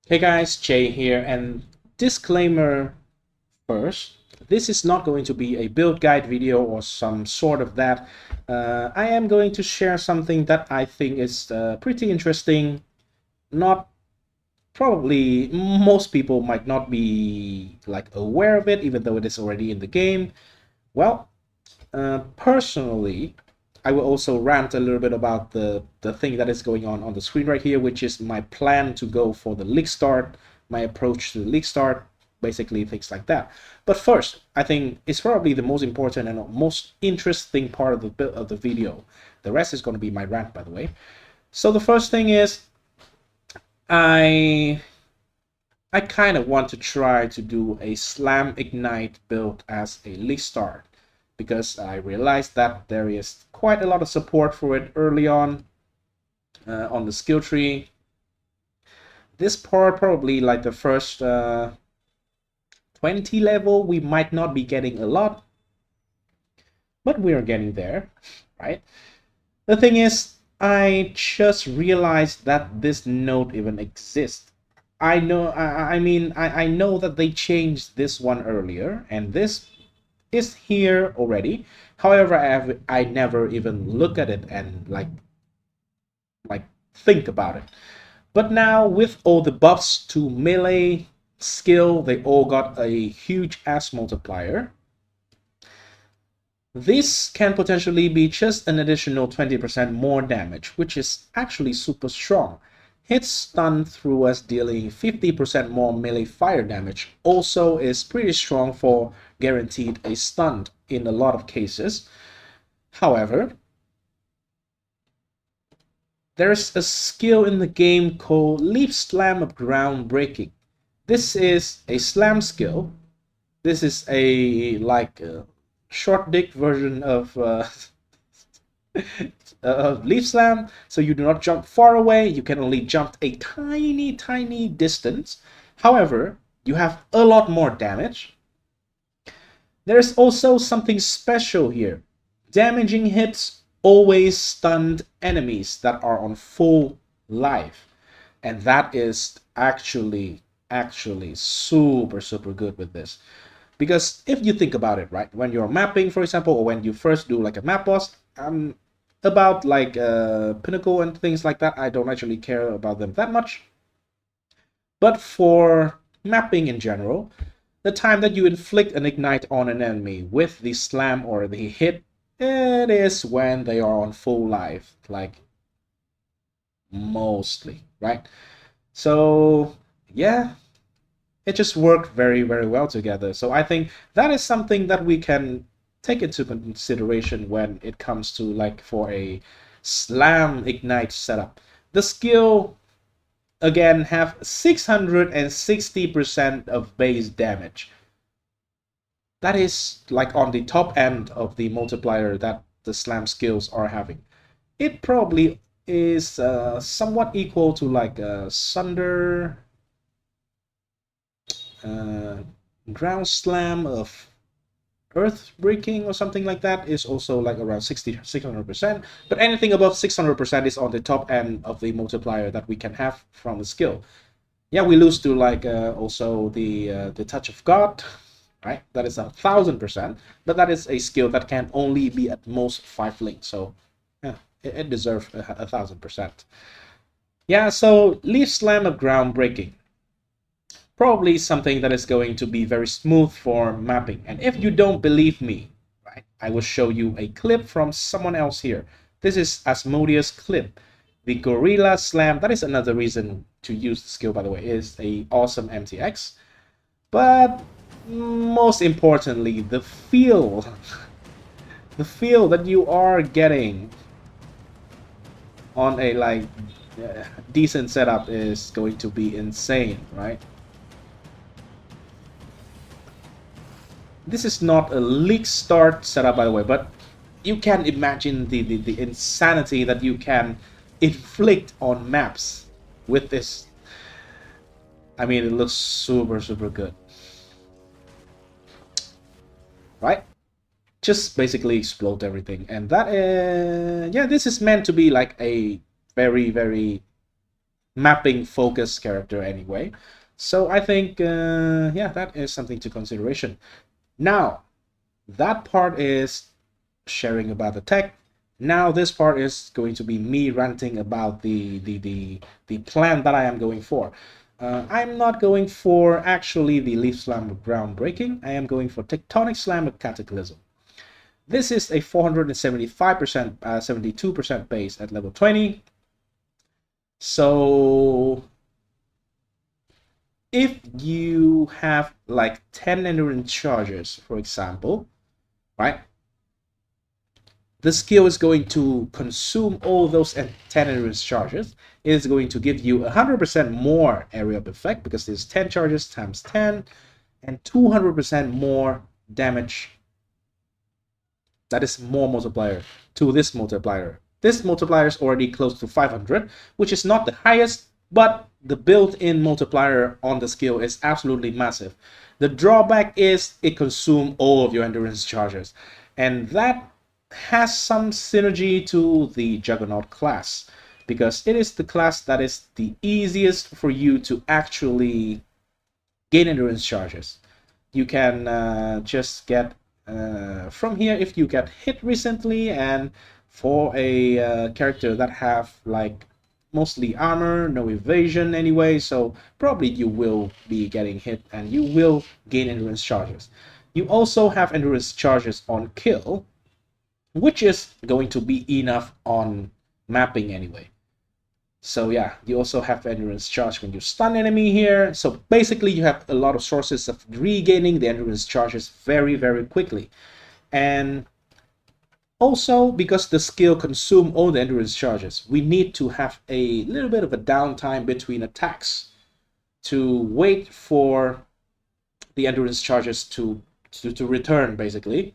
Hey guys, Jay here, and disclaimer first, this is not going to be a build guide video or some sort of that. I am going to share something that I think is pretty interesting. Not probably most people might not be like aware of it, even though it is already in the game. Well, personally, I will also rant a little bit about the thing that is going on the screen right here, which is my plan to go for the league start, my approach to the league start, basically things like that. But first, I think it's probably the most important and most interesting part of the video. The rest is going to be my rant, by the way. So the first thing is I I kind of want to try to do a Slam Ignite build as a league start because I realized that there is quite a lot of support for it early on the skill tree. This part probably like the first 20 level we might not be getting a lot, but we're getting there, right? The thing is, I just realized that this node even exists. I know that they changed this one earlier, and this is here already. However, I never even look at it and like think about it. But now with all the buffs to melee skill, they all got a huge ass multiplier. This can potentially be just an additional 20% more damage, which is actually super strong. Hit stun through us dealing 50% more melee fire damage also is pretty strong for guaranteed a stun in a lot of cases. However, there's a skill in the game called Leaf Slam of Groundbreaking. This is a slam skill. This is a short dick version of leaf slam, so you do not jump far away, you can only jump a tiny distance. However, you have a lot more damage. There's also something special here. Damaging hits always stunned enemies that are on full life, and that is actually super good with this. Because if you think about it, right, when you're mapping, for example, or when you first do like a map boss, about like pinnacle and things like that, I don't actually care about them that much. But for mapping in general, the time that you inflict an ignite on an enemy with the slam or the hit, it is when they are on full life, like mostly, right? So yeah, it just worked very well together. So I think that is something that we can take into consideration when it comes to like for a slam ignite setup. The skill again have 660% of base damage. That is like on the top end of the multiplier that the slam skills are having. It probably is somewhat equal to like a Sunder uh, ground slam of earth breaking or something like that is also like around 600%, but anything above 600% is on the top end of the multiplier that we can have from the skill. Yeah, we lose to like also the touch of god, right? That is 1000%, but that is a skill that can only be at most 5 links, so yeah, it deserves 1000%. Yeah, so leaf slam of ground breaking, probably something that is going to be very smooth for mapping. And if you don't believe me, right, I will show you a clip from someone else here. This is Asmodeus' clip. The Gorilla Slam, that is another reason to use the skill, by the way, is a awesome MTX. But most importantly, the feel, the feel that you are getting on a decent setup is going to be insane, right? This is not a league start setup, by the way, but you can imagine the insanity that you can inflict on maps with this. I mean, it looks super good, right? Just basically explode everything, and that yeah, this is meant to be like a very mapping focused character anyway. So I think, yeah, that is something to consideration. Now, that part is sharing about the tech. Now this part is going to be me ranting about the plan that I am going for. I'm not going for actually the Leaf Slam of Groundbreaking. I am going for Tectonic Slam of Cataclysm. This is a 475%, 72% base at level 20. So if you have like 10 endurance charges, for example, right? The skill is going to consume all those 10 endurance charges. It is going to give you 100% more area of effect because there's 10 charges times 10 and 200% more damage. That is more multiplier to this multiplier. This multiplier is already close to 500, which is not the highest, but the built-in multiplier on the skill is absolutely massive. The drawback is it consumes all of your endurance charges, and that has some synergy to the Juggernaut class, because it is the class that is the easiest for you to actually gain endurance charges. You can just get from here if you get hit recently, and for a character that have like mostly armor, no evasion anyway, so probably you will be getting hit and you will gain endurance charges. You also have endurance charges on kill, which is going to be enough on mapping anyway. So yeah, you also have endurance charge when you stun enemy here. So basically you have a lot of sources of regaining the endurance charges very, very quickly. And also, because the skill consumes all the endurance charges, we need to have a little bit of a downtime between attacks to wait for the endurance charges to return, basically.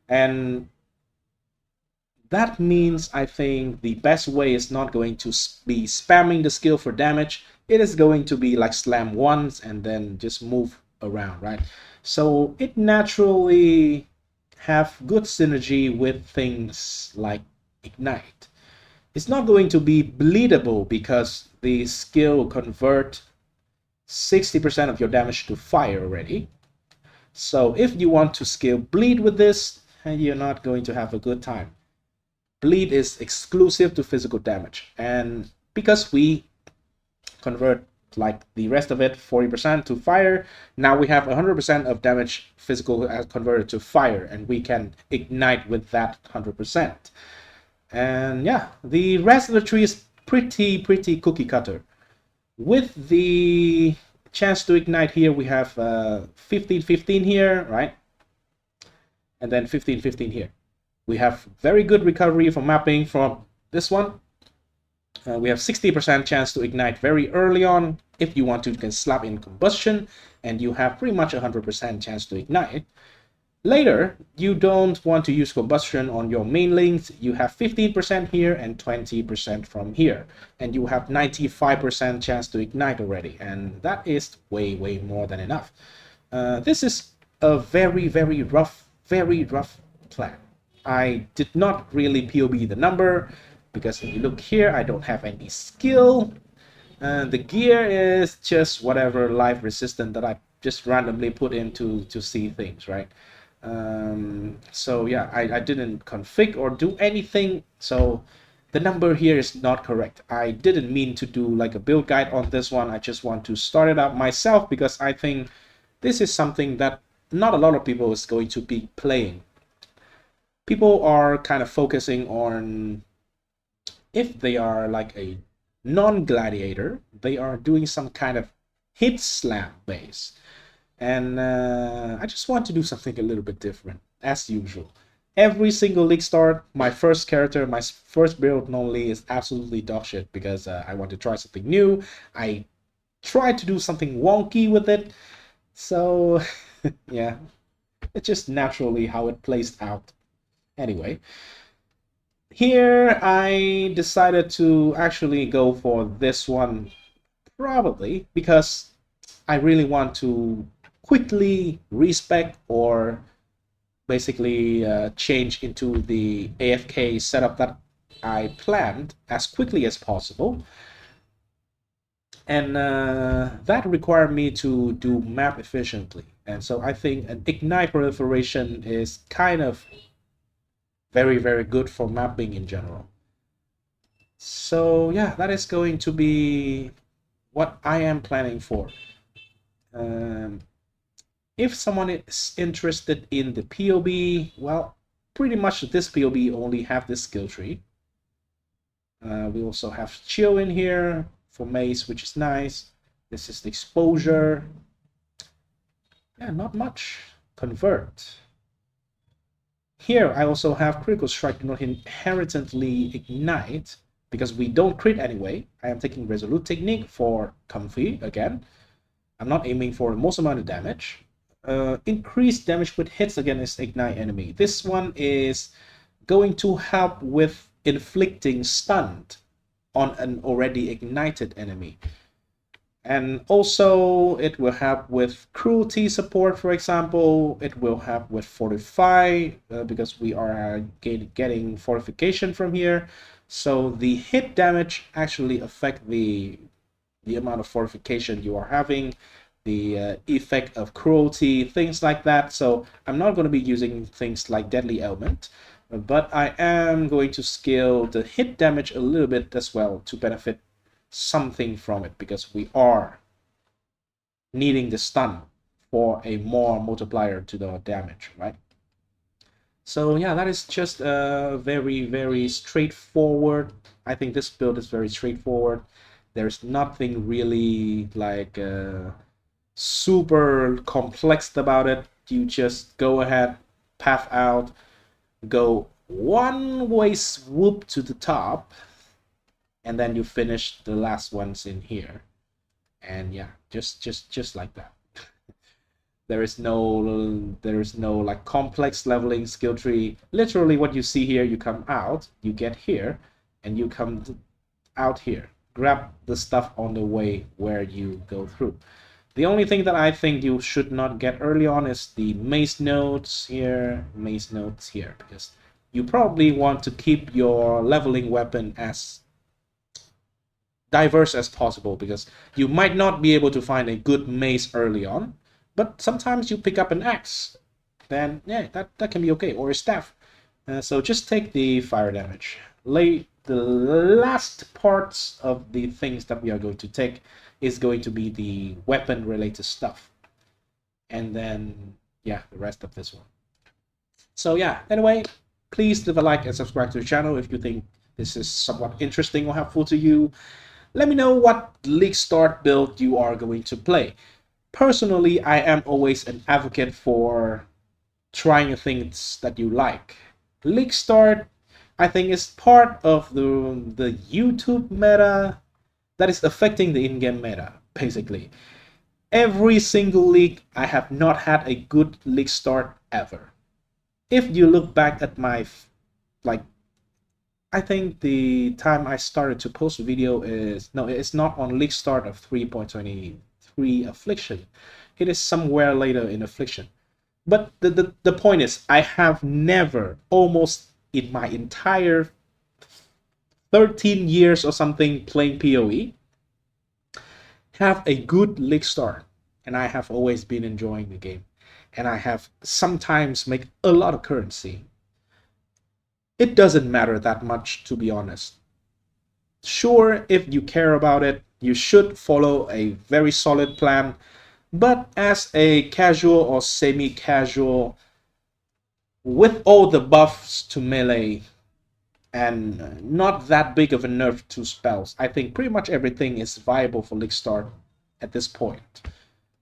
And that means I think the best way is not going to be spamming the skill for damage. It is going to be like slam once and then just move around, right? So it naturally have good synergy with things like Ignite. It's not going to be bleedable because the skill convert 60% of your damage to fire already. So if you want to scale bleed with this, you're not going to have a good time. Bleed is exclusive to physical damage, and because we convert like the rest of it 40% to fire, now we have 100% of damage physical as converted to fire, and we can ignite with that 100%. And yeah, the rest of the tree is pretty cookie cutter. With the chance to ignite here, we have 15-15 here, right? And then 15-15 here. We have very good recovery from mapping from this one. We have 60% chance to ignite very early on. If you want to, you can slap in combustion, and you have pretty much 100% chance to ignite. Later, you don't want to use combustion on your main links. You have 15% here and 20% from here, and you have 95% chance to ignite already, and that is way more than enough. This is a very rough plan. I did not really POB the number, because if you look here, I don't have any skill. The gear is just whatever life resistant that I just randomly put in to see things, right? So yeah, I didn't config or do anything, so the number here is not correct. I didn't mean to do like a build guide on this one. I just want to start it up myself because I think this is something that not a lot of people is going to be playing. People are kind of focusing on, if they are like a non-gladiator, they are doing some kind of hit slam base. And I just want to do something a little bit different, as usual. Every single league start, my first character, my first build normally is absolutely dog shit, because I want to try something new. I try to do something wonky with it. So yeah, it's just naturally how it plays out. Anyway, here I decided to actually go for this one, probably because I really want to quickly respec or basically change into the AFK setup that I planned as quickly as possible. And that required me to do map efficiently. And so I think an ignite proliferation is kind of very, very good for mapping in general. So yeah, that is going to be what I am planning for. Um, if someone is interested in the POB, well, pretty much this POB only have this skill tree. We also have chill in here for mace, which is nice. This is the exposure. Yeah, not much. Convert. Here I also have critical strike, not inherently ignite, because we don't crit anyway. I am taking resolute technique for comfy again. I'm not aiming for the most amount of damage. Increased damage with hits against ignite enemy. This one is going to help with inflicting stun on an already ignited enemy. And also it will help with cruelty support, for example. It will help with fortify, because we are getting fortification from here. So the hit damage actually affect the amount of fortification you are having, the effect of cruelty, things like that. So I'm not going to be using things like deadly element, but I am going to scale the hit damage a little bit as well to benefit something from it, because we are needing the stun for a more multiplier to the damage, right? So yeah, that is just very, very straightforward. I think this build is very straightforward. There's nothing really like super complex about it. You just go ahead, path out, go one way swoop to the top, and then you finish the last ones in here. And yeah, just like that. There is no like complex leveling skill tree. Literally what you see here, you come out, you get here, and you come out here. Grab the stuff on the way where you go through. The only thing that I think you should not get early on is the mace nodes here, because you probably want to keep your leveling weapon as diverse as possible, because you might not be able to find a good mace early on, but sometimes you pick up an axe, then yeah, that can be okay, or a staff. So just take the fire damage. Lay the last parts of the things that we are going to take is going to be the weapon related stuff, and then yeah, the rest of this one. So yeah, anyway, please leave a like and subscribe to the channel if you think this is somewhat interesting or helpful to you. Let me know what League Start build you are going to play. Personally, I am always an advocate for trying things that you like. League Start, I think, is part of the YouTube meta that is affecting the in-game meta, basically. Every single league, I have not had a good League Start ever. If you look back at my, like, I think the time I started to post a video is, no, it's not on league start of 3.23 Affliction. It is somewhere later in Affliction. But the point is, I have never, almost in my entire 13 years or something playing PoE, have a good league start. And I have always been enjoying the game. And I have sometimes make a lot of currency. It doesn't matter that much, to be honest. Sure, if you care about it, you should follow a very solid plan, but as a casual or semi-casual, with all the buffs to melee and not that big of a nerf to spells, I think pretty much everything is viable for League Start at this point.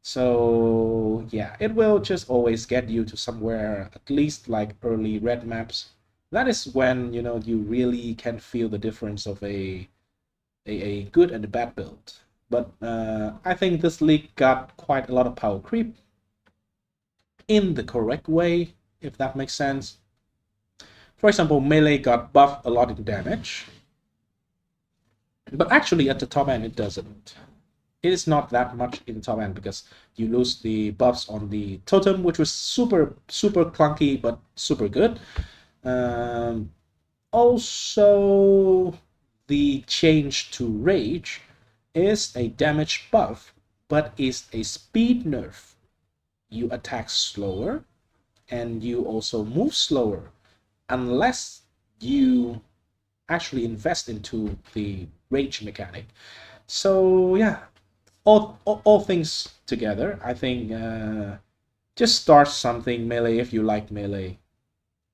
So yeah, it will just always get you to somewhere, at least like early red maps. That is when, you know, you really can feel the difference of a good and a bad build. But I think this league got quite a lot of power creep in the correct way, if that makes sense. For example, melee got buffed a lot in damage, but actually at the top end it doesn't. It is not that much in top end because you lose the buffs on the totem, which was super clunky but super good. Also, the change to rage is a damage buff, but is a speed nerf. You attack slower, and you also move slower, unless you actually invest into the rage mechanic. So yeah, all things together, I think just start something melee if you like melee.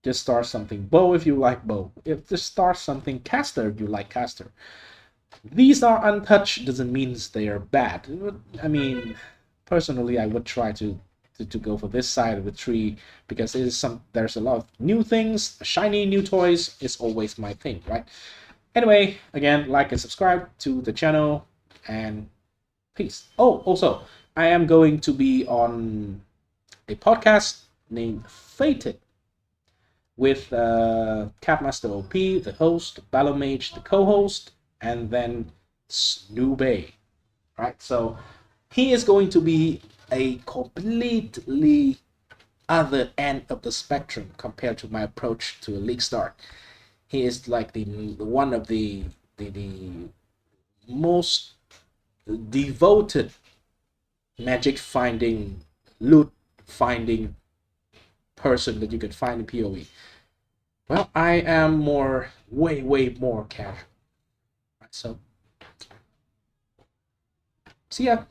Just start something bow if you like bow. If just start something caster if you like caster. These are untouched doesn't mean they are bad. I mean, personally, I would try to go for this side of the tree because there's a lot of new things, shiny new toys is always my thing, right? Anyway, again, like and subscribe to the channel, and peace. Oh, also, I am going to be on a podcast named Fated with Capmaster OP, the host, Balomage, the co-host, and then Snoobay. Right? So he is going to be a completely other end of the spectrum compared to my approach to a League Start. He is like the one of the most devoted magic finding, loot finding person that you can find in POE. Well, I am way more casual. So, see ya.